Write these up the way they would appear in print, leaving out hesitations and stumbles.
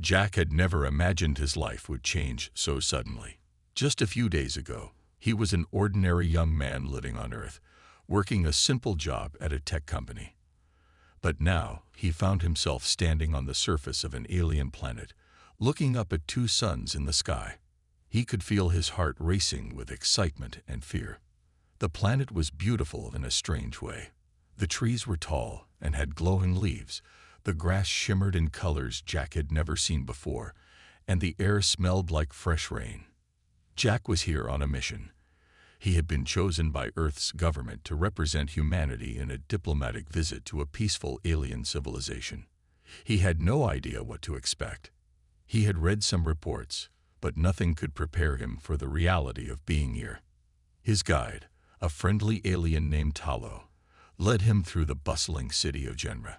Jack had never imagined his life would change so suddenly. Just a few days ago, he was an ordinary young man living on Earth, working a simple job at a tech company. But now, he found himself standing on the surface of an alien planet, looking up at two suns in the sky. He could feel his heart racing with excitement and fear. The planet was beautiful in a strange way. The trees were tall and had glowing leaves. The grass shimmered in colors Jack had never seen before, and the air smelled like fresh rain. Jack was here on a mission. He had been chosen by Earth's government to represent humanity in a diplomatic visit to a peaceful alien civilization. He had no idea what to expect. He had read some reports, but nothing could prepare him for the reality of being here. His guide, a friendly alien named Talo, led him through the bustling city of Genra.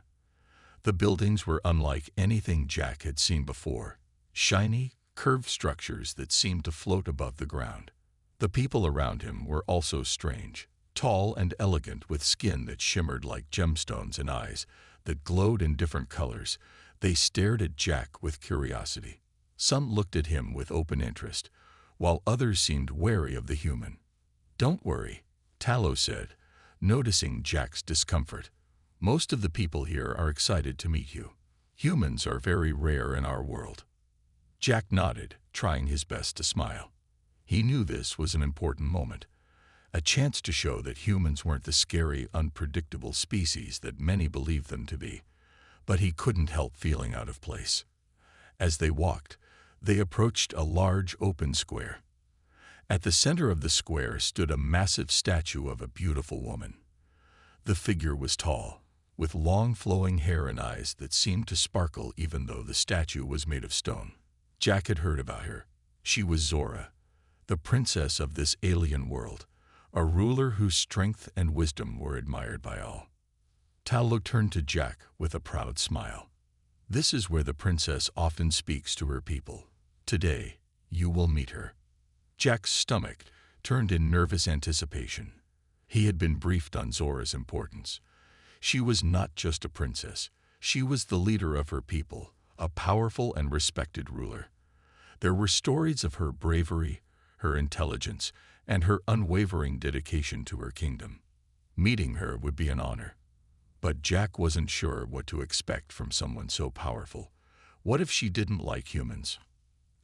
The buildings were unlike anything Jack had seen before, shiny, curved structures that seemed to float above the ground. The people around him were also strange, tall and elegant with skin that shimmered like gemstones and eyes that glowed in different colors. They stared at Jack with curiosity. Some looked at him with open interest, while others seemed wary of the human. "Don't worry," Talo said, noticing Jack's discomfort. "Most of the people here are excited to meet you. Humans are very rare in our world." Jack nodded, trying his best to smile. He knew this was an important moment, a chance to show that humans weren't the scary, unpredictable species that many believed them to be. But he couldn't help feeling out of place. As they walked, they approached a large open square. At the center of the square stood a massive statue of a beautiful woman. The figure was tall, with long flowing hair and eyes that seemed to sparkle even though the statue was made of stone. Jack had heard about her. She was Zora, the princess of this alien world, a ruler whose strength and wisdom were admired by all. Talo turned to Jack with a proud smile. "This is where the princess often speaks to her people. Today, you will meet her." Jack's stomach turned in nervous anticipation. He had been briefed on Zora's importance. She was not just a princess. She was the leader of her people, a powerful and respected ruler. There were stories of her bravery, her intelligence, and her unwavering dedication to her kingdom. Meeting her would be an honor. But Jack wasn't sure what to expect from someone so powerful. What if she didn't like humans?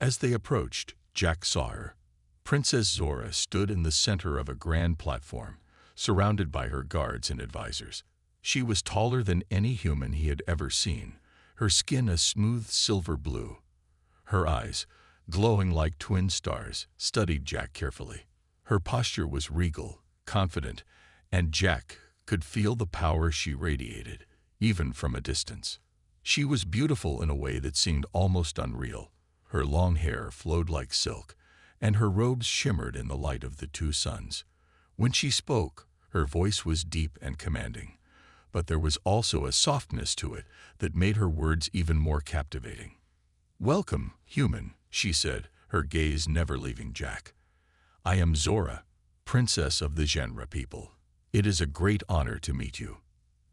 As they approached, Jack saw her. Princess Zora stood in the center of a grand platform, surrounded by her guards and advisors. She was taller than any human he had ever seen, her skin a smooth silver blue. Her eyes, glowing like twin stars, studied Jack carefully. Her posture was regal, confident, and Jack could feel the power she radiated, even from a distance. She was beautiful in a way that seemed almost unreal. Her long hair flowed like silk, and her robes shimmered in the light of the two suns. When she spoke, her voice was deep and commanding, but there was also a softness to it that made her words even more captivating. "Welcome, human," she said, her gaze never leaving Jack. "I am Zora, princess of the Genra people. It is a great honor to meet you."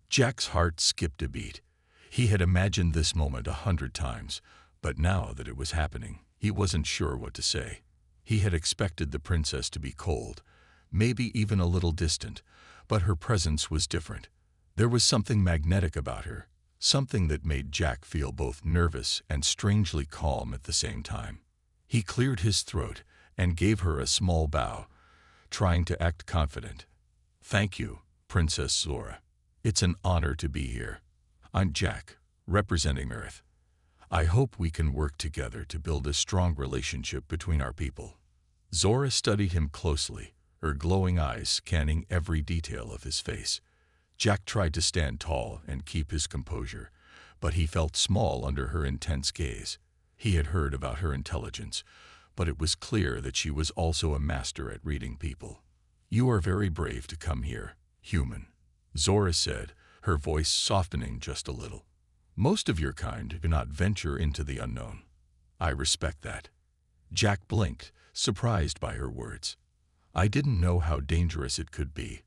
Jack's heart skipped a beat. He had imagined this moment 100 times, but now that it was happening, he wasn't sure what to say. He had expected the princess to be cold, maybe even a little distant, but her presence was different. There was something magnetic about her, something that made Jack feel both nervous and strangely calm at the same time. He cleared his throat and gave her a small bow, trying to act confident. "Thank you, Princess Zora. It's an honor to be here. I'm Jack, representing Earth. I hope we can work together to build a strong relationship between our people." Zora studied him closely, her glowing eyes scanning every detail of his face. Jack tried to stand tall and keep his composure, but he felt small under her intense gaze. He had heard about her intelligence, but it was clear that she was also a master at reading people. "You are very brave to come here, human," Zora said, her voice softening just a little. "Most of your kind do not venture into the unknown. I respect that." Jack blinked, surprised by her words. "I didn't know how dangerous it could be,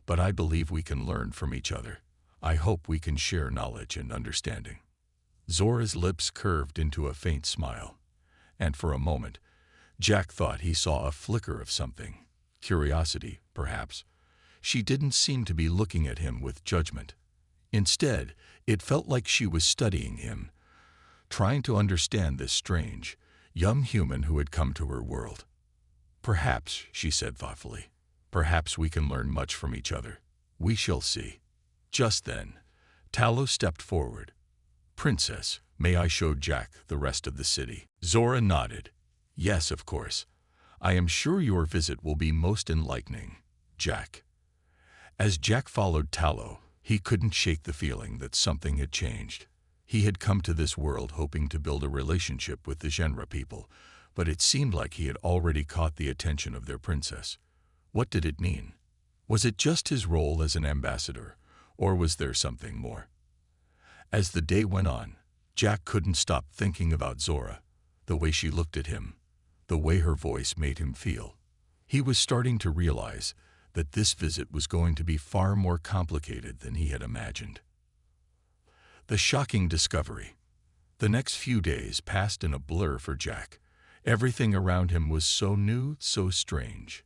but I believe we can learn from each other. I hope we can share knowledge and understanding." Zora's lips curved into a faint smile, and for a moment, Jack thought he saw a flicker of something. Curiosity, perhaps. She didn't seem to be looking at him with judgment. Instead, it felt like she was studying him, trying to understand this strange, young human who had come to her world. "Perhaps," she said thoughtfully, "perhaps we can learn much from each other. We shall see." Just then, Talos stepped forward. "Princess, may I show Jack the rest of the city?" Zora nodded. "Yes, of course. I am sure your visit will be most enlightening, Jack." As Jack followed Talos, he couldn't shake the feeling that something had changed. He had come to this world hoping to build a relationship with the genre people, but it seemed like he had already caught the attention of their princess. What did it mean? Was it just his role as an ambassador, or was there something more? As the day went on, Jack couldn't stop thinking about Zora, the way she looked at him, the way her voice made him feel. He was starting to realize that this visit was going to be far more complicated than he had imagined. The shocking discovery. The next few days passed in a blur for Jack. Everything around him was so new, so strange.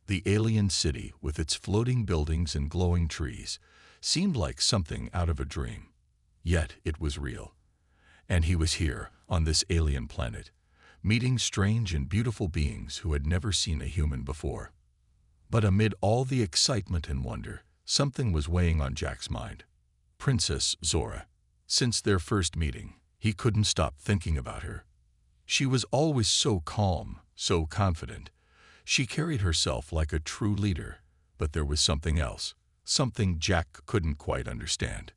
The alien city, with its floating buildings and glowing trees, seemed like something out of a dream. Yet it was real. And he was here, on this alien planet, meeting strange and beautiful beings who had never seen a human before. But amid all the excitement and wonder, something was weighing on Jack's mind. Princess Zora. Since their first meeting, he couldn't stop thinking about her. She was always so calm, so confident. She carried herself like a true leader, but there was something else, something Jack couldn't quite understand.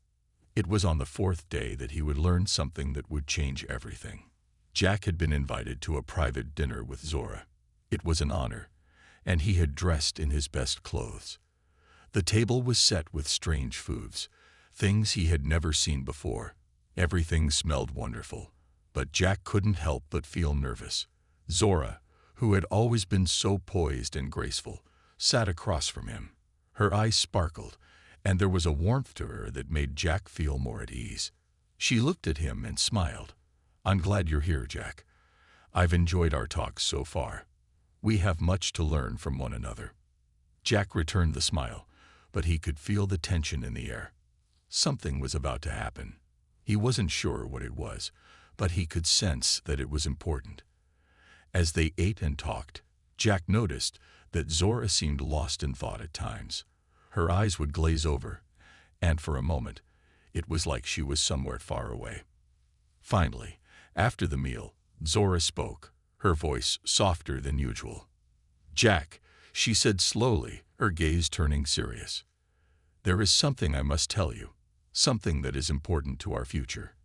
It was on the fourth day that he would learn something that would change everything. Jack had been invited to a private dinner with Zora. It was an honor, and he had dressed in his best clothes. The table was set with strange foods, things he had never seen before. Everything smelled wonderful, but Jack couldn't help but feel nervous. Zora, who had always been so poised and graceful, sat across from him. Her eyes sparkled, and there was a warmth to her that made Jack feel more at ease. She looked at him and smiled. "I'm glad you're here, Jack. I've enjoyed our talks so far. We have much to learn from one another." Jack returned the smile, but he could feel the tension in the air. Something was about to happen. He wasn't sure what it was, but he could sense that it was important. As they ate and talked, Jack noticed that Zora seemed lost in thought at times. Her eyes would glaze over, and for a moment, it was like she was somewhere far away. Finally, after the meal, Zora spoke, her voice softer than usual. "Jack," she said slowly, her gaze turning serious. "There is something I must tell you, something that is important to our future."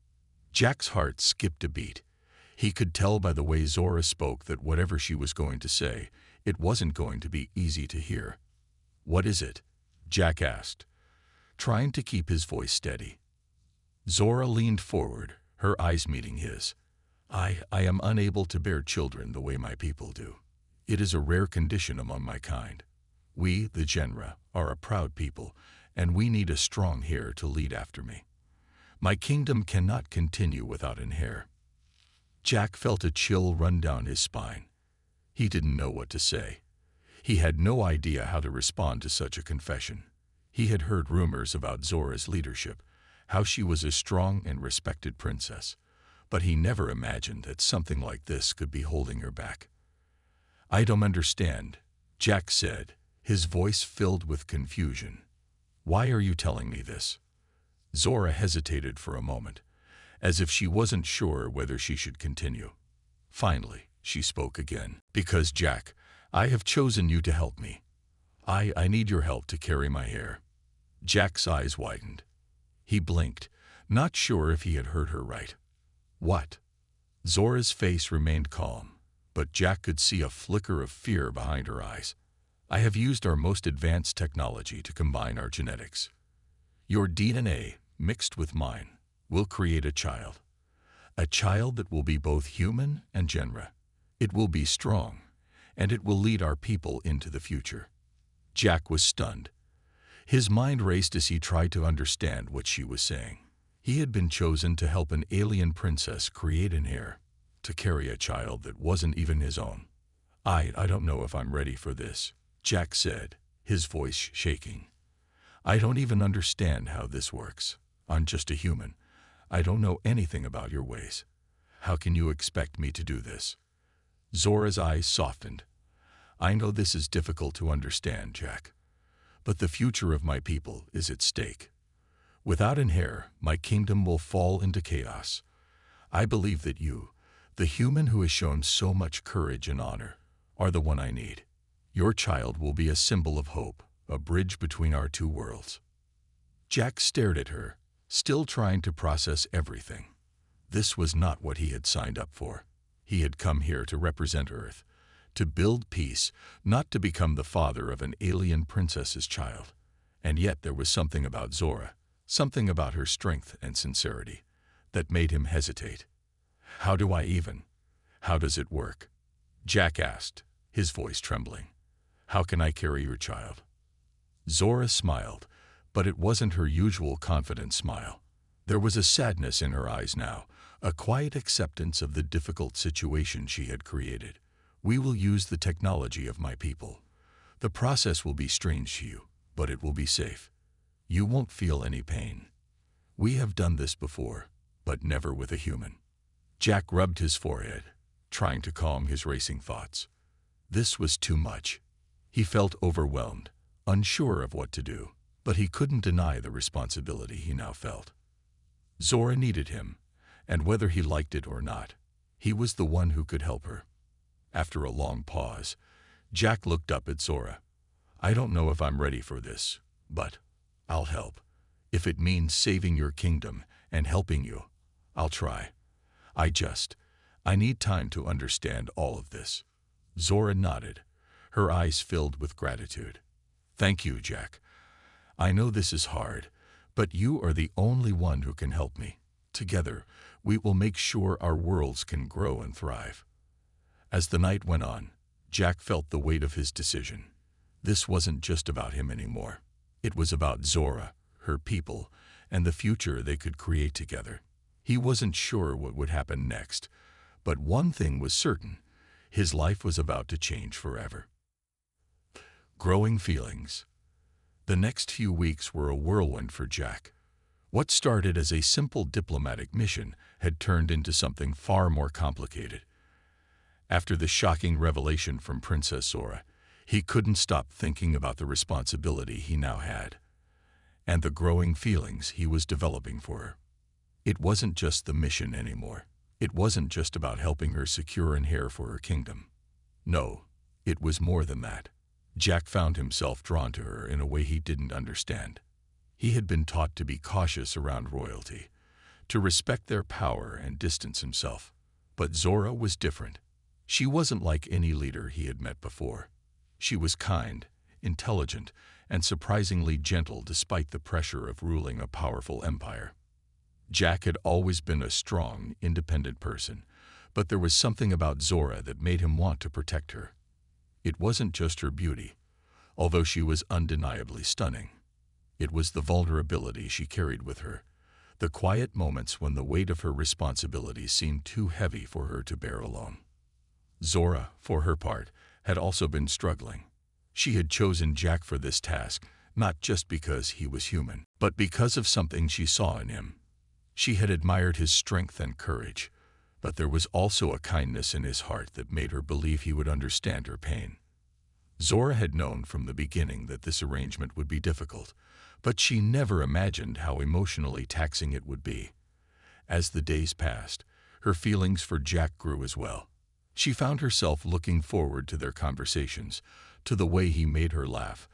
Jack's heart skipped a beat. He could tell by the way Zora spoke that whatever she was going to say, it wasn't going to be easy to hear. "What is it?" Jack asked, trying to keep his voice steady. Zora leaned forward, her eyes meeting his. I am unable to bear children the way my people do. It is a rare condition among my kind. We, the genre, are a proud people, and we need a strong heir to lead after me. My kingdom cannot continue without an heir." Jack felt a chill run down his spine. He didn't know what to say. He had no idea how to respond to such a confession. He had heard rumors about Zora's leadership, how she was a strong and respected princess, but he never imagined that something like this could be holding her back. "I don't understand," Jack said, his voice filled with confusion. "Why are you telling me this?" Zora hesitated for a moment, as if she wasn't sure whether she should continue. Finally, she spoke again. "Because, Jack, I have chosen you to help me. I need your help to carry my heir." Jack's eyes widened. He blinked, not sure if he had heard her right. "What?" Zora's face remained calm, but Jack could see a flicker of fear behind her eyes. "I have used our most advanced technology to combine our genetics. Your DNA, mixed with mine, will create a child that will be both human and genre. It will be strong, and it will lead our people into the future." Jack was stunned. His mind raced as he tried to understand what she was saying. He had been chosen to help an alien princess create an heir, to carry a child that wasn't even his own. I don't know if I'm ready for this, Jack said, his voice shaking. I don't even understand how this works. I'm just a human. I don't know anything about your ways. How can you expect me to do this? Zora's eyes softened. I know this is difficult to understand, Jack, but the future of my people is at stake. Without an heir, my kingdom will fall into chaos. I believe that you, the human who has shown so much courage and honor, are the one I need. Your child will be a symbol of hope, a bridge between our two worlds. Jack stared at her, still trying to process everything. This was not what he had signed up for. He had come here to represent Earth, to build peace, not to become the father of an alien princess's child. And yet there was something about Zora, something about her strength and sincerity, that made him hesitate. How does it work? Jack asked, his voice trembling. How can I carry your child? Zora smiled, but it wasn't her usual confident smile. There was a sadness in her eyes now, a quiet acceptance of the difficult situation she had created. We will use the technology of my people. The process will be strange to you, but it will be safe. You won't feel any pain. We have done this before, but never with a human. Jack rubbed his forehead, trying to calm his racing thoughts. This was too much. He felt overwhelmed, unsure of what to do, but he couldn't deny the responsibility he now felt. Zora needed him, and whether he liked it or not, he was the one who could help her. After a long pause, Jack looked up at Zora. I don't know if I'm ready for this, but I'll help. If it means saving your kingdom and helping you, I'll try. I need time to understand all of this. Zora nodded, her eyes filled with gratitude. Thank you, Jack. I know this is hard, but you are the only one who can help me. Together, we will make sure our worlds can grow and thrive. As the night went on, Jack felt the weight of his decision. This wasn't just about him anymore. It was about Zora, her people, and the future they could create together. He wasn't sure what would happen next, but one thing was certain. His life was about to change forever. Growing feelings. The next few weeks were a whirlwind for Jack. What started as a simple diplomatic mission had turned into something far more complicated. After the shocking revelation from Princess Zora, he couldn't stop thinking about the responsibility he now had, and the growing feelings he was developing for her. It wasn't just the mission anymore. It wasn't just about helping her secure an heir for her kingdom. No, it was more than that. Jack found himself drawn to her in a way he didn't understand. He had been taught to be cautious around royalty, to respect their power and distance himself. But Zora was different. She wasn't like any leader he had met before. She was kind, intelligent, and surprisingly gentle despite the pressure of ruling a powerful empire. Jack had always been a strong, independent person, but there was something about Zora that made him want to protect her. It wasn't just her beauty, although she was undeniably stunning. It was the vulnerability she carried with her, the quiet moments when the weight of her responsibilities seemed too heavy for her to bear alone. Zora, for her part, had also been struggling. She had chosen Jack for this task, not just because he was human, but because of something she saw in him. She had admired his strength and courage, but there was also a kindness in his heart that made her believe he would understand her pain. Zora had known from the beginning that this arrangement would be difficult, but she never imagined how emotionally taxing it would be. As the days passed, her feelings for Jack grew as well. She found herself looking forward to their conversations, to the way he made her laugh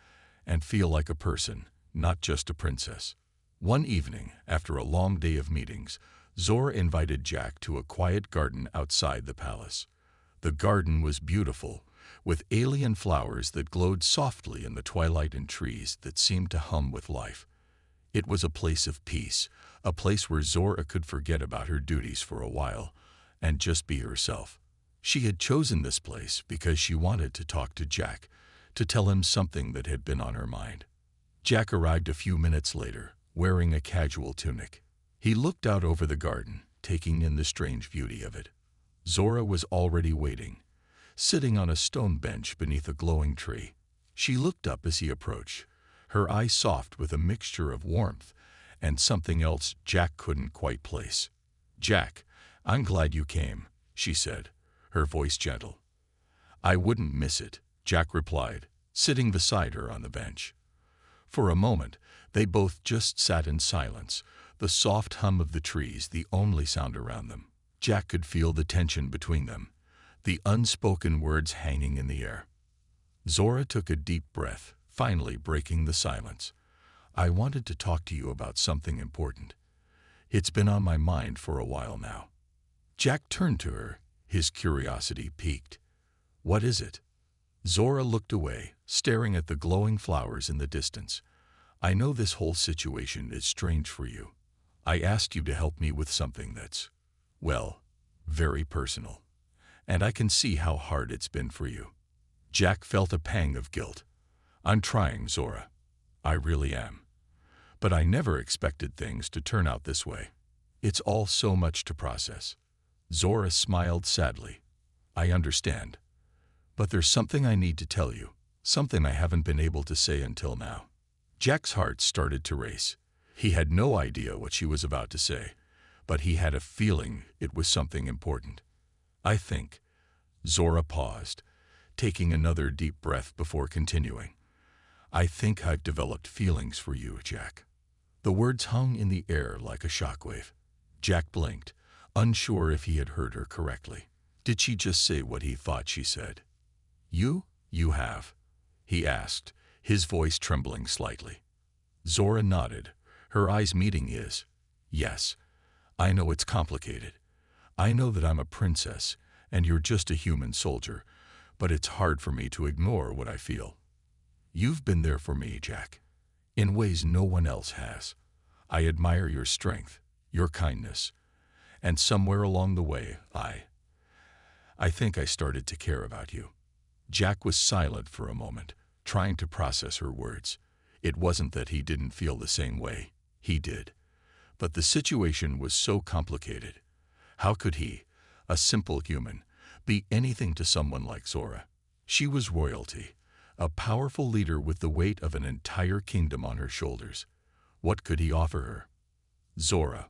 and feel like a person, not just a princess. One evening, after a long day of meetings, Zora invited Jack to a quiet garden outside the palace. The garden was beautiful, with alien flowers that glowed softly in the twilight and trees that seemed to hum with life. It was a place of peace, a place where Zora could forget about her duties for a while and just be herself. She had chosen this place because she wanted to talk to Jack, to tell him something that had been on her mind. Jack arrived a few minutes later, wearing a casual tunic. He looked out over the garden, taking in the strange beauty of it. Zora was already waiting, sitting on a stone bench beneath a glowing tree. She looked up as he approached, her eyes soft with a mixture of warmth and something else Jack couldn't quite place. "Jack, I'm glad you came," she said, her voice gentle. "I wouldn't miss it," Jack replied, sitting beside her on the bench. For a moment, they both just sat in silence, the soft hum of the trees the only sound around them. Jack could feel the tension between them, the unspoken words hanging in the air. Zora took a deep breath, finally breaking the silence. "I wanted to talk to you about something important. It's been on my mind for a while now." Jack turned to her, his curiosity piqued. "What is it?" Zora looked away, staring at the glowing flowers in the distance. "I know this whole situation is strange for you. I asked you to help me with something that's, well, very personal. And I can see how hard it's been for you." Jack felt a pang of guilt. "I'm trying, Zora. I really am. But I never expected things to turn out this way. It's all so much to process." Zora smiled sadly. "I understand. But there's something I need to tell you, something I haven't been able to say until now." Jack's heart started to race. He had no idea what she was about to say, but he had a feeling it was something important. "I think," Zora paused, taking another deep breath before continuing, "I think I've developed feelings for you, Jack." The words hung in the air like a shockwave. Jack blinked, unsure if he had heard her correctly. Did she just say what he thought she said? You have?" he asked, his voice trembling slightly. Zora nodded, her eyes meeting his. "Yes. I know it's complicated. I know that I'm a princess, and you're just a human soldier, but it's hard for me to ignore what I feel. You've been there for me, Jack, in ways no one else has. I admire your strength, your kindness, and somewhere along the way, I think I started to care about you." Jack was silent for a moment, trying to process her words. It wasn't that he didn't feel the same way. He did. But the situation was so complicated. How could he, a simple human, be anything to someone like Zora? She was royalty, a powerful leader with the weight of an entire kingdom on her shoulders. What could he offer her? "Zora,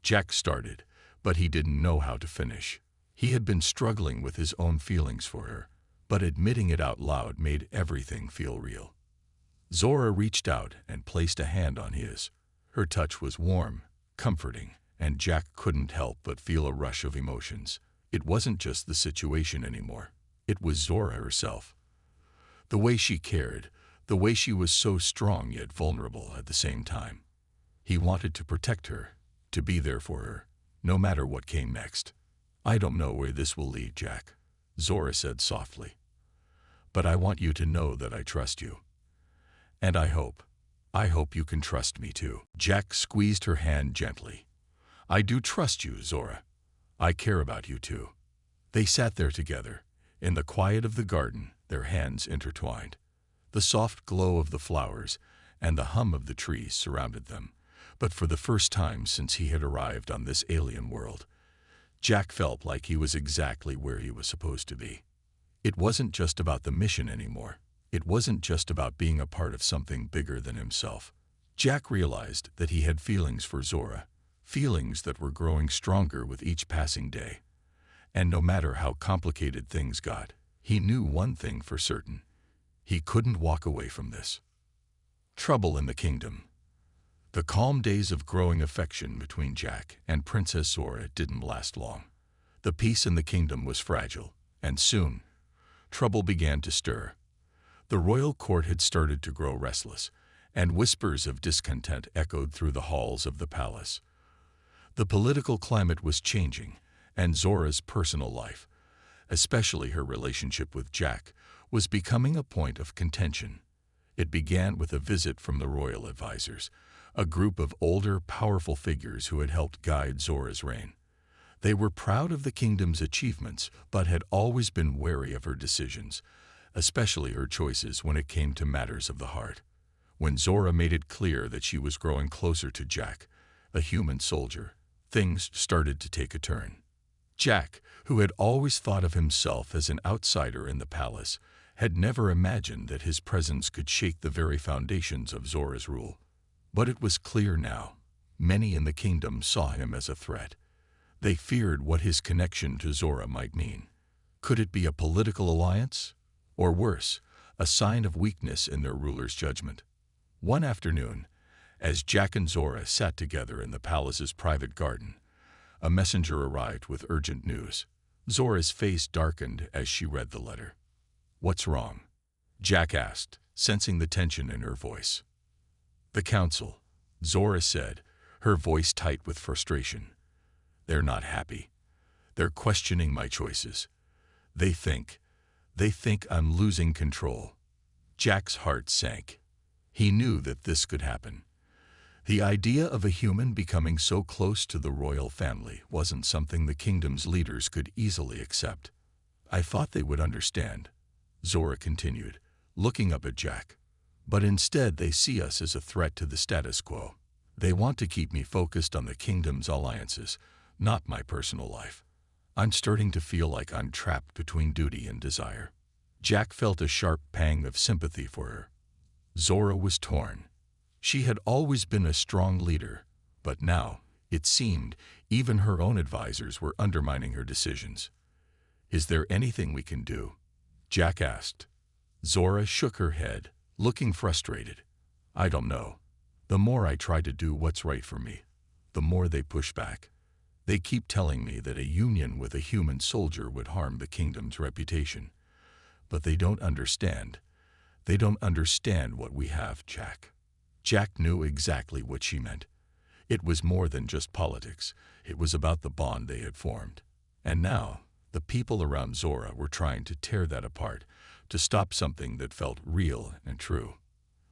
Jack started, but he didn't know how to finish. He had been struggling with his own feelings for her, but admitting it out loud made everything feel real. Zora reached out and placed a hand on his. Her touch was warm, comforting, and Jack couldn't help but feel a rush of emotions. It wasn't just the situation anymore. It was Zora herself. The way she cared, the way she was so strong yet vulnerable at the same time. He wanted to protect her, to be there for her, no matter what came next. "I don't know where this will lead, Jack," Zora said softly. "But I want you to know that I trust you. And I hope you can trust me too." Jack squeezed her hand gently. "I do trust you, Zora. I care about you too." They sat there together, in the quiet of the garden, their hands intertwined. The soft glow of the flowers and the hum of the trees surrounded them, but for the first time since he had arrived on this alien world, Jack felt like he was exactly where he was supposed to be. It wasn't just about the mission anymore. It wasn't just about being a part of something bigger than himself. Jack realized that he had feelings for Zora, feelings that were growing stronger with each passing day. And no matter how complicated things got, he knew one thing for certain. He couldn't walk away from this. Trouble in the kingdom. The calm days of growing affection between Jack and Princess Zora didn't last long. The peace in the kingdom was fragile, and soon, trouble began to stir. The royal court had started to grow restless, and whispers of discontent echoed through the halls of the palace. The political climate was changing, and Zora's personal life, especially her relationship with Jack, was becoming a point of contention. It began with a visit from the royal advisors, a group of older, powerful figures who had helped guide Zora's reign. They were proud of the kingdom's achievements, but had always been wary of her decisions, especially her choices when it came to matters of the heart. When Zora made it clear that she was growing closer to Jack, a human soldier, things started to take a turn. Jack, who had always thought of himself as an outsider in the palace, had never imagined that his presence could shake the very foundations of Zora's rule. But it was clear now. Many in the kingdom saw him as a threat. They feared what his connection to Zora might mean. Could it be a political alliance? Or worse, a sign of weakness in their ruler's judgment? One afternoon, as Jack and Zora sat together in the palace's private garden, a messenger arrived with urgent news. Zora's face darkened as she read the letter. "What's wrong?" Jack asked, sensing the tension in her voice. "The council," Zora said, her voice tight with frustration. "They're not happy. They're questioning my choices. They think I'm losing control." Jack's heart sank. He knew that this could happen. The idea of a human becoming so close to the royal family wasn't something the kingdom's leaders could easily accept. "I thought they would understand," Zora continued, looking up at Jack. "But instead they see us as a threat to the status quo. They want to keep me focused on the kingdom's alliances, not my personal life. I'm starting to feel like I'm trapped between duty and desire." Jack felt a sharp pang of sympathy for her. Zora was torn. She had always been a strong leader, but now, it seemed, even her own advisors were undermining her decisions. "Is there anything we can do?" Jack asked. Zora shook her head, looking frustrated. "I don't know. The more I try to do what's right for me, the more they push back. They keep telling me that a union with a human soldier would harm the kingdom's reputation. But they don't understand. They don't understand what we have, Jack." Jack knew exactly what she meant. It was more than just politics. It was about the bond they had formed. And now, the people around Zora were trying to tear that apart, to stop something that felt real and true.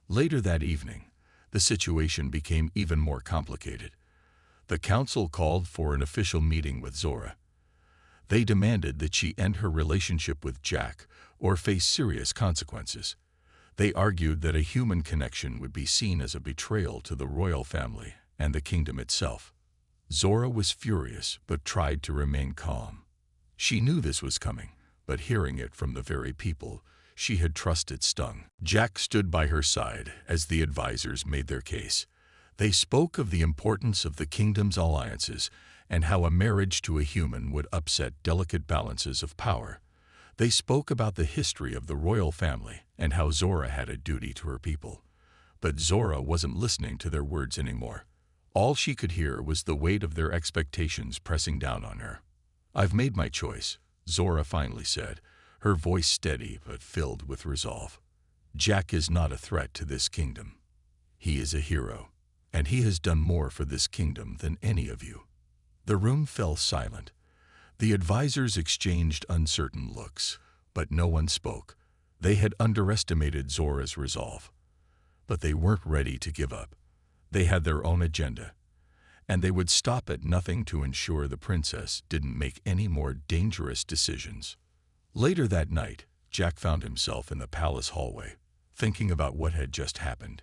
Later that evening, the situation became even more complicated. The council called for an official meeting with Zora. They demanded that she end her relationship with Jack or face serious consequences. They argued that a human connection would be seen as a betrayal to the royal family and the kingdom itself. Zora was furious but tried to remain calm. She knew this was coming, but hearing it from the very people she had trusted stung. Jack stood by her side as the advisors made their case. They spoke of the importance of the kingdom's alliances and how a marriage to a human would upset delicate balances of power. They spoke about the history of the royal family and how Zora had a duty to her people. But Zora wasn't listening to their words anymore. All she could hear was the weight of their expectations pressing down on her. "I've made my choice," Zora finally said, her voice steady but filled with resolve. "Jack is not a threat to this kingdom. He is a hero, and he has done more for this kingdom than any of you." The room fell silent. The advisors exchanged uncertain looks, but no one spoke. They had underestimated Zora's resolve. But they weren't ready to give up. They had their own agenda, and they would stop at nothing to ensure the princess didn't make any more dangerous decisions. Later that night, Jack found himself in the palace hallway, thinking about what had just happened.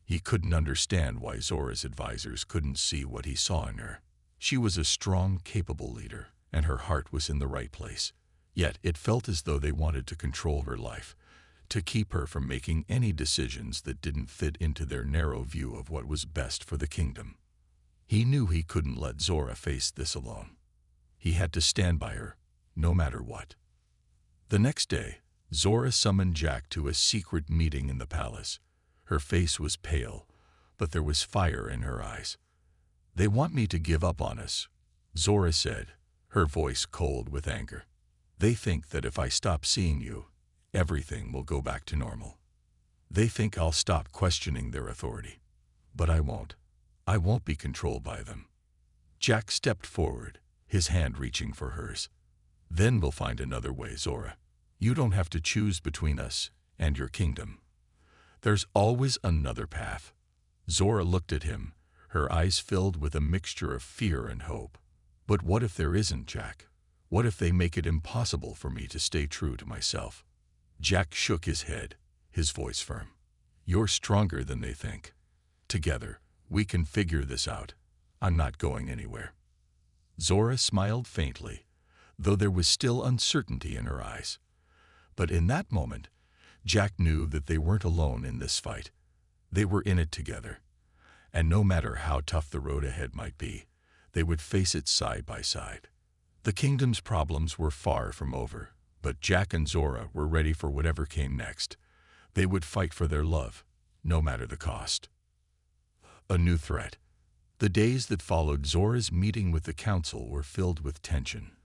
He couldn't understand why Zora's advisors couldn't see what he saw in her. She was a strong, capable leader, and her heart was in the right place. Yet it felt as though they wanted to control her life, to keep her from making any decisions that didn't fit into their narrow view of what was best for the kingdom. He knew he couldn't let Zora face this alone. He had to stand by her, no matter what. The next day, Zora summoned Jack to a secret meeting in the palace. Her face was pale, but there was fire in her eyes. "They want me to give up on us," Zora said, her voice cold with anger. "They think that if I stop seeing you, everything will go back to normal. They think I'll stop questioning their authority. But I won't. I won't be controlled by them." Jack stepped forward, his hand reaching for hers. "Then we'll find another way, Zora. You don't have to choose between us and your kingdom. There's always another path." Zora looked at him, her eyes filled with a mixture of fear and hope. "But what if there isn't, Jack? What if they make it impossible for me to stay true to myself?" Jack shook his head, his voice firm. "You're stronger than they think. Together, we can figure this out." I'm not going anywhere." Zora smiled faintly, though there was still uncertainty in her eyes. But in that moment, Jack knew that they weren't alone in this fight. They were in it together. And no matter how tough the road ahead might be, they would face it side by side. The kingdom's problems were far from over, but Jack and Zora were ready for whatever came next. They would fight for their love, no matter the cost. A new threat. The days that followed Zora's meeting with the council were filled with tension.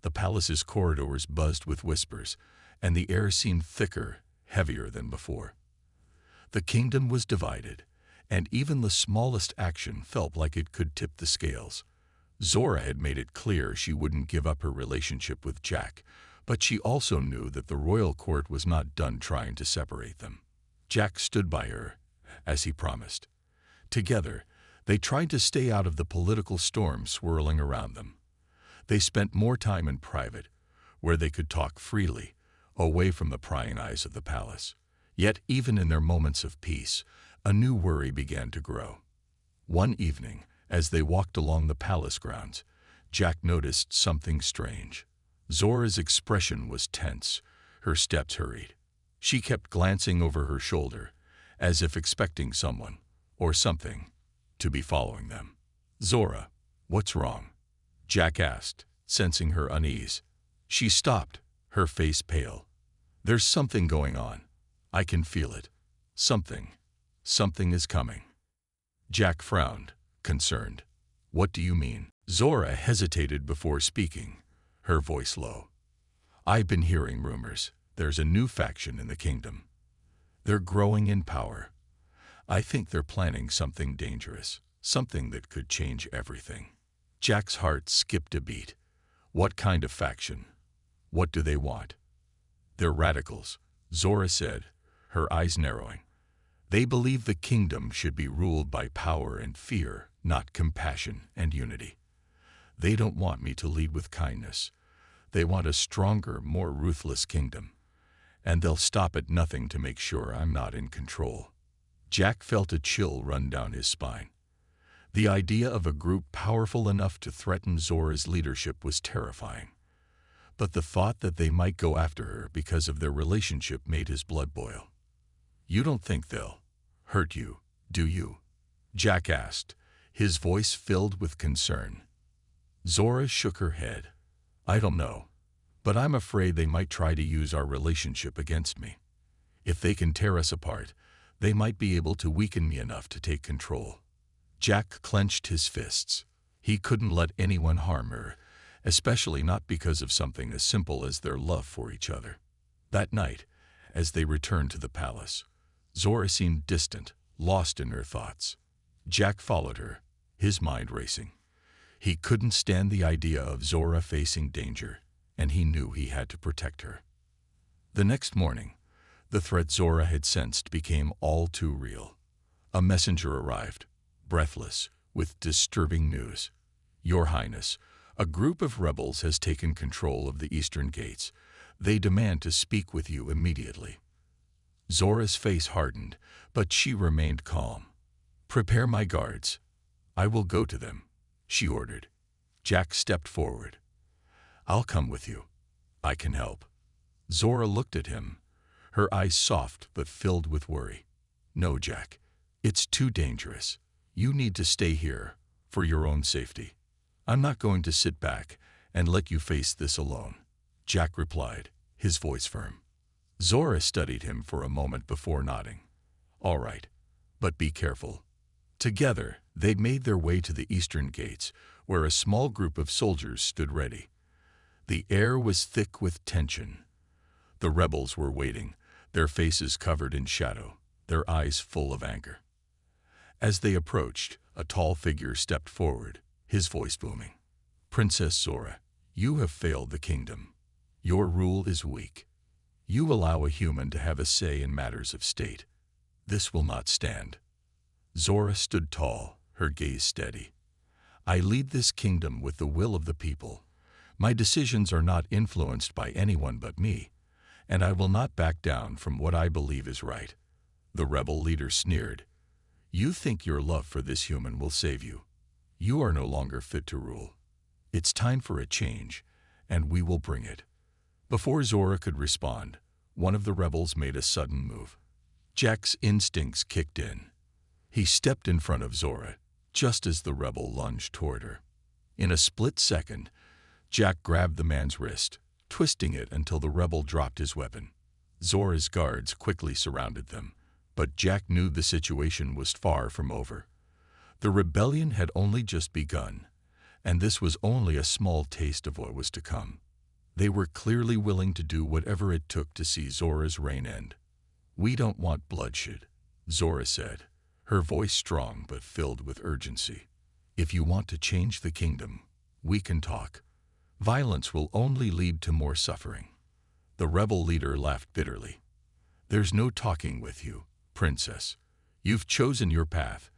The palace's corridors buzzed with whispers, and the air seemed thicker, heavier than before. The kingdom was divided, and even the smallest action felt like it could tip the scales. Zora had made it clear she wouldn't give up her relationship with Jack, but she also knew that the royal court was not done trying to separate them. Jack stood by her, as he promised. Together, they tried to stay out of the political storm swirling around them. They spent more time in private, where they could talk freely, away from the prying eyes of the palace. Yet, even in their moments of peace, a new worry began to grow. One evening, as they walked along the palace grounds, Jack noticed something strange. Zora's expression was tense, her steps hurried. She kept glancing over her shoulder, as if expecting someone, or something, to be following them. "Zora, what's wrong?" Jack asked, sensing her unease. She stopped, her face pale. "There's something going on. I can feel it. Something is coming." Jack frowned, concerned. "What do you mean?" Zora hesitated before speaking, her voice low. "I've been hearing rumors. There's a new faction in the kingdom. They're growing in power. I think they're planning something dangerous, something that could change everything." Jack's heart skipped a beat. What kind of faction? What do they want? "They're radicals," Zora said, her eyes narrowing. "They believe the kingdom should be ruled by power and fear, not compassion and unity. They don't want me to lead with kindness. They want a stronger, more ruthless kingdom. And they'll stop at nothing to make sure I'm not in control." Jack felt a chill run down his spine. The idea of a group powerful enough to threaten Zora's leadership was terrifying. But the thought that they might go after her because of their relationship made his blood boil. "You don't think they'll hurt you, do you?" Jack asked, his voice filled with concern. Zora shook her head. "I don't know, but I'm afraid they might try to use our relationship against me. If they can tear us apart, they might be able to weaken me enough to take control." Jack clenched his fists. He couldn't let anyone harm her, especially not because of something as simple as their love for each other. That night, as they returned to the palace, Zora seemed distant, lost in her thoughts. Jack followed her, his mind racing. He couldn't stand the idea of Zora facing danger, and he knew he had to protect her. The next morning, the threat Zora had sensed became all too real. A messenger arrived, breathless, with disturbing news. "Your Highness, a group of rebels has taken control of the eastern gates. They demand to speak with you immediately." Zora's face hardened, but she remained calm. "Prepare my guards. I will go to them," she ordered. Jack stepped forward. "I'll come with you. I can help." Zora looked at him, her eyes soft but filled with worry. "No, Jack. It's too dangerous. You need to stay here, for your own safety. I'm not going to sit back and let you face this alone," Jack replied, his voice firm. Zora studied him for a moment before nodding. "All right, but be careful." Together, they made their way to the eastern gates, where a small group of soldiers stood ready. The air was thick with tension. The rebels were waiting, their faces covered in shadow, their eyes full of anger. As they approached, a tall figure stepped forward, his voice booming. "Princess Zora, you have failed the kingdom. Your rule is weak. You allow a human to have a say in matters of state. This will not stand." Zora stood tall, her gaze steady. "I lead this kingdom with the will of the people. My decisions are not influenced by anyone but me, and I will not back down from what I believe is right." The rebel leader sneered. "You think your love for this human will save you. You are no longer fit to rule. It's time for a change, and we will bring it." Before Zora could respond, one of the rebels made a sudden move. Jack's instincts kicked in. He stepped in front of Zora, just as the rebel lunged toward her. In a split second, Jack grabbed the man's wrist, twisting it until the rebel dropped his weapon. Zora's guards quickly surrounded them, but Jack knew the situation was far from over. The rebellion had only just begun, and this was only a small taste of what was to come. They were clearly willing to do whatever it took to see Zora's reign end. "We don't want bloodshed," Zora said, her voice strong but filled with urgency. "If you want to change the kingdom, we can talk. Violence will only lead to more suffering." The rebel leader laughed bitterly. "There's no talking with you, princess. You've chosen your path,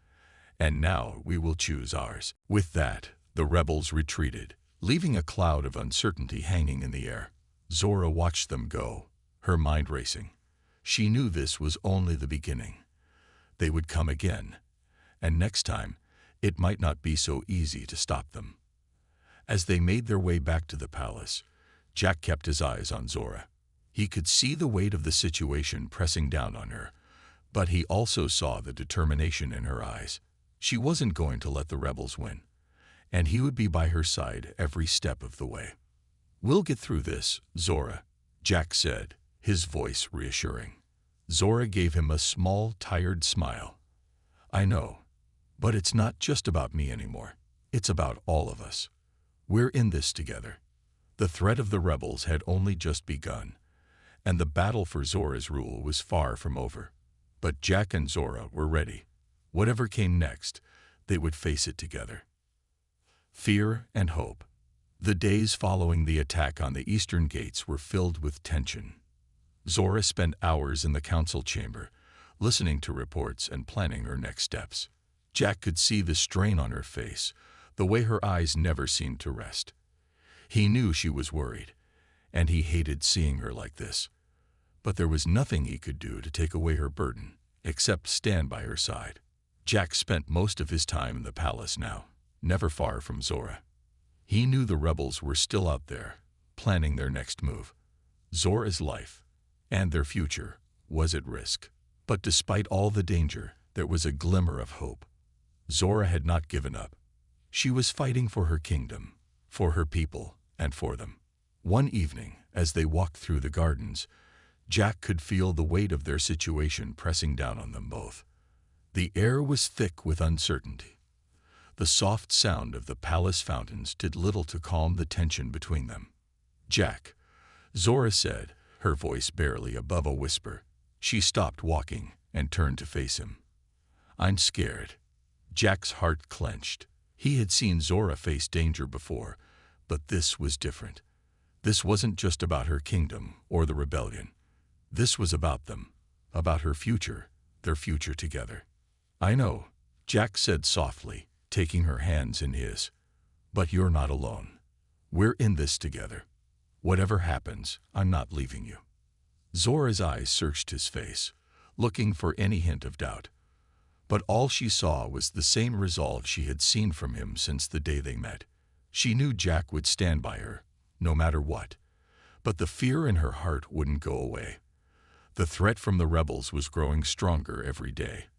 and now we will choose ours." With that, the rebels retreated, leaving a cloud of uncertainty hanging in the air. Zora watched them go, her mind racing. She knew this was only the beginning. They would come again, and next time, it might not be so easy to stop them. As they made their way back to the palace, Jack kept his eyes on Zora. He could see the weight of the situation pressing down on her, but he also saw the determination in her eyes. She wasn't going to let the rebels win, and he would be by her side every step of the way. "We'll get through this, Zora," Jack said, his voice reassuring. Zora gave him a small, tired smile. "I know, but it's not just about me anymore. It's about all of us. We're in this together." The threat of the rebels had only just begun, and the battle for Zora's rule was far from over. But Jack and Zora were ready. Whatever came next, they would face it together. Fear and hope. The days following the attack on the eastern gates were filled with tension. Zora spent hours in the council chamber, listening to reports and planning her next steps. Jack could see the strain on her face, the way her eyes never seemed to rest. He knew she was worried, and he hated seeing her like this. But there was nothing he could do to take away her burden, except stand by her side. Jack spent most of his time in the palace now, never far from Zora. He knew the rebels were still out there, planning their next move. Zora's life, and their future, was at risk. But despite all the danger, there was a glimmer of hope. Zora had not given up. She was fighting for her kingdom, for her people, and for them. One evening, as they walked through the gardens, Jack could feel the weight of their situation pressing down on them both. The air was thick with uncertainty. The soft sound of the palace fountains did little to calm the tension between them. "Jack," Zora said, her voice barely above a whisper. She stopped walking and turned to face him. "I'm scared." Jack's heart clenched. He had seen Zora face danger before, but this was different. This wasn't just about her kingdom or the rebellion. This was about them, about her future, their future together. "I know," Jack said softly, taking her hands in his. "But you're not alone. We're in this together. Whatever happens, I'm not leaving you." Zora's eyes searched his face, looking for any hint of doubt. But all she saw was the same resolve she had seen from him since the day they met. She knew Jack would stand by her, no matter what. But the fear in her heart wouldn't go away. The threat from the rebels was growing stronger every day,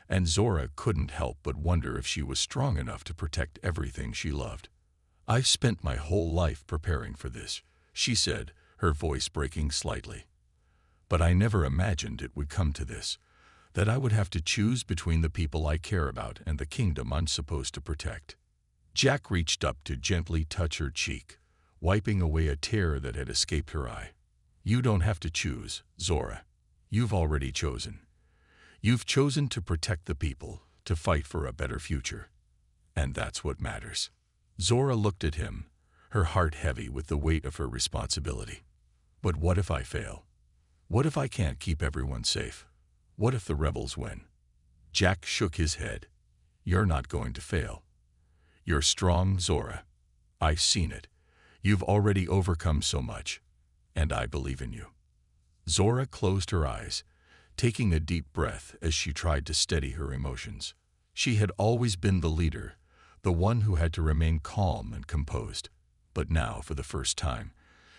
and Zora couldn't help but wonder if she was strong enough to protect everything she loved. "I've spent my whole life preparing for this," she said, her voice breaking slightly. "But I never imagined it would come to this, that I would have to choose between the people I care about and the kingdom I'm supposed to protect." Jack reached up to gently touch her cheek, wiping away a tear that had escaped her eye. "You don't have to choose, Zora. You've already chosen. You've chosen to protect the people, to fight for a better future. And that's what matters." Zora looked at him, her heart heavy with the weight of her responsibility. "But what if I fail? What if I can't keep everyone safe? What if the rebels win?" Jack shook his head. "You're not going to fail. You're strong, Zora. I've seen it. You've already overcome so much, and I believe in you." Zora closed her eyes, taking a deep breath as she tried to steady her emotions. She had always been the leader, the one who had to remain calm and composed. But now, for the first time,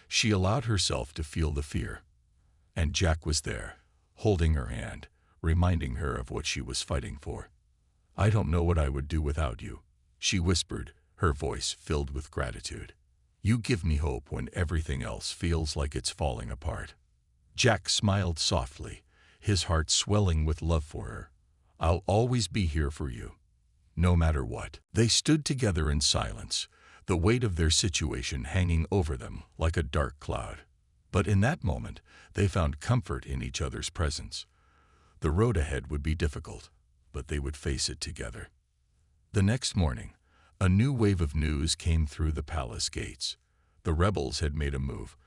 she allowed herself to feel the fear. And Jack was there, holding her hand, reminding her of what she was fighting for. "I don't know what I would do without you," she whispered, her voice filled with gratitude. "You give me hope when everything else feels like it's falling apart." Jack smiled softly, his heart swelling with love for her. "I'll always be here for you, no matter what." They stood together in silence, the weight of their situation hanging over them like a dark cloud. But in that moment, they found comfort in each other's presence. The road ahead would be difficult, but they would face it together. The next morning, a new wave of news came through the palace gates. The rebels had made a move,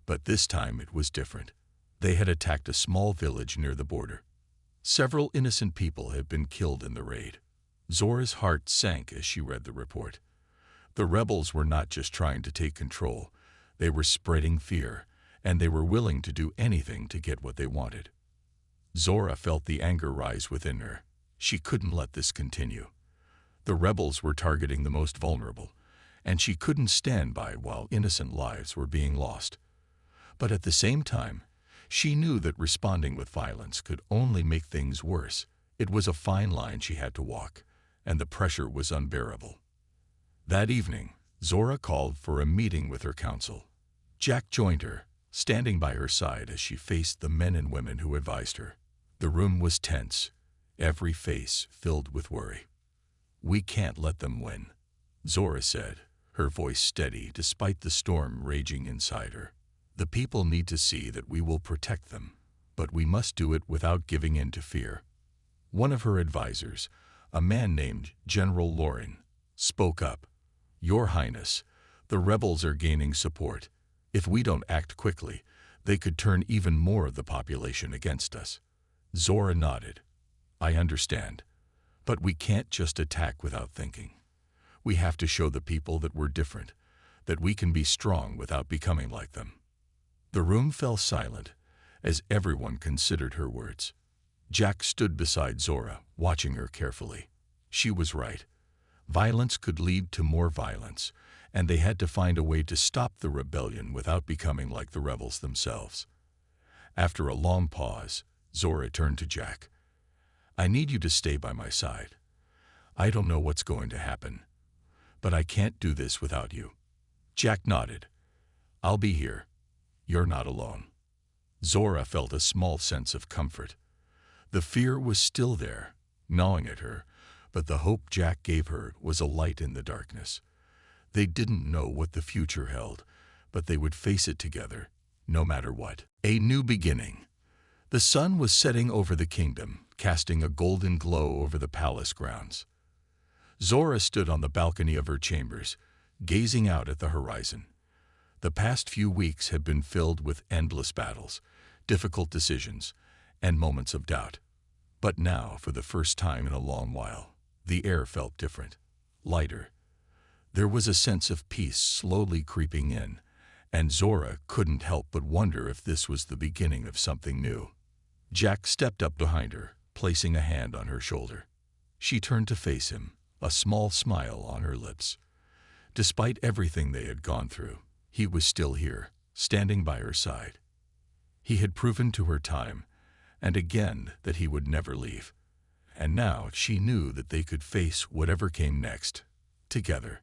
but this time it was different. They had attacked a small village near the border. Several innocent people had been killed in the raid. Zora's heart sank as she read the report. The rebels were not just trying to take control, they were spreading fear, and they were willing to do anything to get what they wanted. Zora felt the anger rise within her. She couldn't let this continue. The rebels were targeting the most vulnerable, and she couldn't stand by while innocent lives were being lost. But at the same time, she knew that responding with violence could only make things worse. It was a fine line she had to walk, and the pressure was unbearable. That evening, Zora called for a meeting with her council. Jack joined her, standing by her side as she faced the men and women who advised her. The room was tense, every face filled with worry. "We can't let them win," Zora said, her voice steady despite the storm raging inside her. "The people need to see that we will protect them, but we must do it without giving in to fear." One of her advisors, a man named General Lorin, spoke up. "Your Highness, the rebels are gaining support. If we don't act quickly, they could turn even more of the population against us." Zora nodded. "I understand, but we can't just attack without thinking. We have to show the people that we're different, that we can be strong without becoming like them." The room fell silent as everyone considered her words. Jack stood beside Zora, watching her carefully. She was right. Violence could lead to more violence, and they had to find a way to stop the rebellion without becoming like the rebels themselves. After a long pause, Zora turned to Jack. "I need you to stay by my side. I don't know what's going to happen, but I can't do this without you." Jack nodded. "I'll be here. You're not alone." Zora felt a small sense of comfort. The fear was still there, gnawing at her, but the hope Jack gave her was a light in the darkness. They didn't know what the future held, but they would face it together, no matter what. A new beginning. The sun was setting over the kingdom, casting a golden glow over the palace grounds. Zora stood on the balcony of her chambers, gazing out at the horizon. The past few weeks had been filled with endless battles, difficult decisions, and moments of doubt. But now, for the first time in a long while, the air felt different, lighter. There was a sense of peace slowly creeping in, and Zora couldn't help but wonder if this was the beginning of something new. Jack stepped up behind her, placing a hand on her shoulder. She turned to face him, a small smile on her lips. Despite everything they had gone through, he was still here, standing by her side. He had proven to her time and again that he would never leave. And now she knew that they could face whatever came next, together.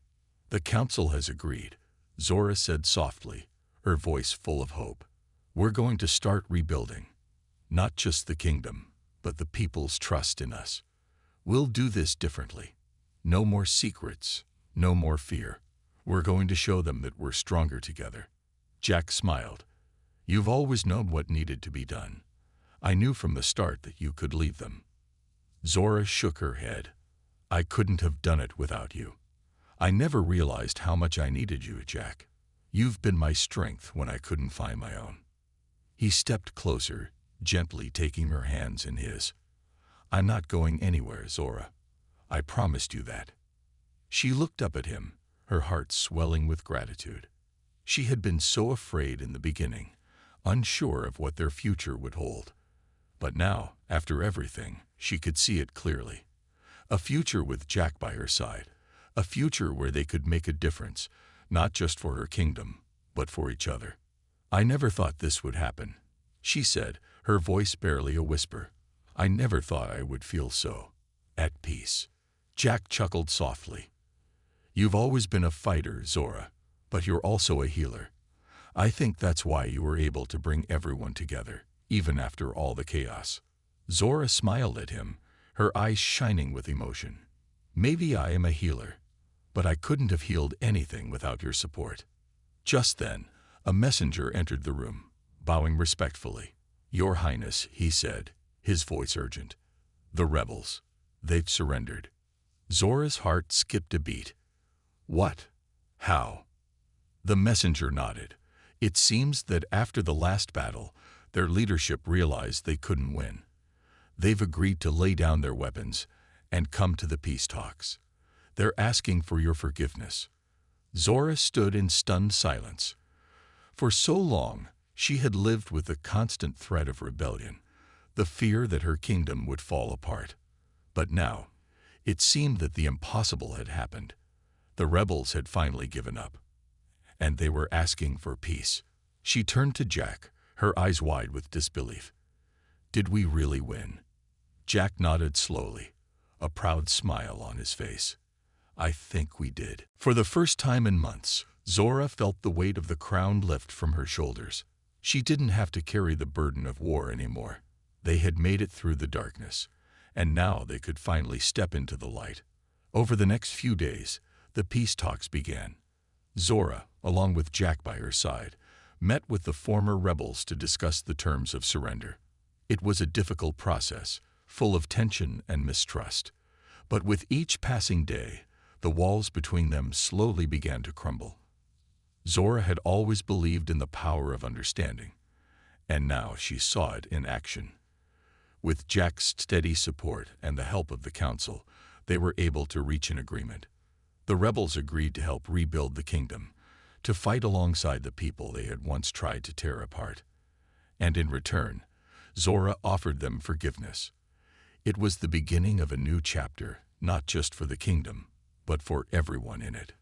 "The council has agreed," Zora said softly, her voice full of hope. "We're going to start rebuilding. Not just the kingdom, but the people's trust in us. We'll do this differently. No more secrets, no more fear. We're going to show them that we're stronger together." Jack smiled. "You've always known what needed to be done. I knew from the start that you could lead them." Zora shook her head. "I couldn't have done it without you. I never realized how much I needed you, Jack. You've been my strength when I couldn't find my own." He stepped closer, gently taking her hands in his. "I'm not going anywhere, Zora. I promised you that." She looked up at him, her heart swelling with gratitude. She had been so afraid in the beginning, unsure of what their future would hold. But now, after everything, she could see it clearly. A future with Jack by her side, a future where they could make a difference, not just for her kingdom, but for each other. "I never thought this would happen," she said, her voice barely a whisper. "I never thought I would feel so at peace." Jack chuckled softly. "You've always been a fighter, Zora, but you're also a healer. I think that's why you were able to bring everyone together, even after all the chaos." Zora smiled at him, her eyes shining with emotion. "Maybe I am a healer, but I couldn't have healed anything without your support." Just then, a messenger entered the room, bowing respectfully. "Your Highness," he said, his voice urgent. "The rebels, they've surrendered." Zora's heart skipped a beat. "What? How?" The messenger nodded. "It seems that after the last battle, their leadership realized they couldn't win. They've agreed to lay down their weapons and come to the peace talks. They're asking for your forgiveness." Zora stood in stunned silence. For so long, she had lived with the constant threat of rebellion, the fear that her kingdom would fall apart. But now, it seemed that the impossible had happened. The rebels had finally given up, and they were asking for peace. She turned to Jack, her eyes wide with disbelief. "Did we really win?" Jack nodded slowly, a proud smile on his face. "I think we did." For the first time in months, Zora felt the weight of the crown lift from her shoulders. She didn't have to carry the burden of war anymore. They had made it through the darkness, and now they could finally step into the light. Over the next few days, the peace talks began. Zora, along with Jack by her side, met with the former rebels to discuss the terms of surrender. It was a difficult process, full of tension and mistrust. But with each passing day, the walls between them slowly began to crumble. Zora had always believed in the power of understanding, and now she saw it in action. With Jack's steady support and the help of the council, they were able to reach an agreement. The rebels agreed to help rebuild the kingdom, to fight alongside the people they had once tried to tear apart. And in return, Zora offered them forgiveness. It was the beginning of a new chapter, not just for the kingdom, but for everyone in it.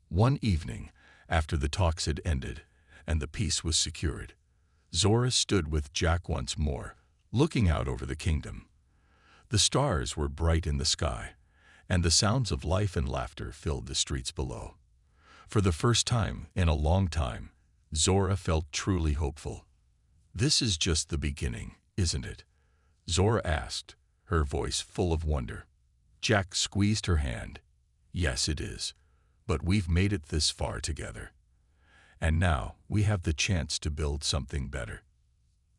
One evening, after the talks had ended and the peace was secured, Zora stood with Jack once more, looking out over the kingdom. The stars were bright in the sky, and the sounds of life and laughter filled the streets below. For the first time in a long time, Zora felt truly hopeful. "This is just the beginning, isn't it?" Zora asked, her voice full of wonder. Jack squeezed her hand. "Yes, it is. But we've made it this far together. And now we have the chance to build something better."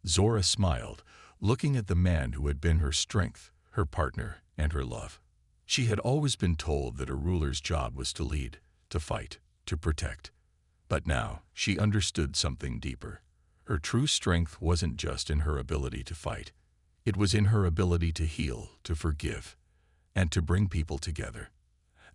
Zora smiled, looking at the man who had been her strength, her partner, and her love. She had always been told that a ruler's job was to lead, to fight, to protect. But now she understood something deeper. Her true strength wasn't just in her ability to fight. It was in her ability to heal, to forgive, and to bring people together.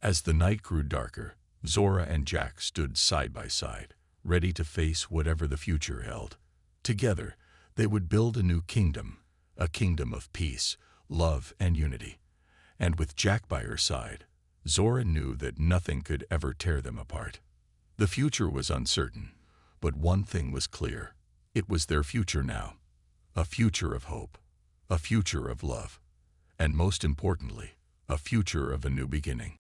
As the night grew darker, Zora and Jack stood side by side, ready to face whatever the future held. Together, they would build a new kingdom, a kingdom of peace, love, and unity. And with Jack by her side, Zora knew that nothing could ever tear them apart. The future was uncertain, but one thing was clear. It was their future now. A future of hope, a future of love, and most importantly, a future of a new beginning.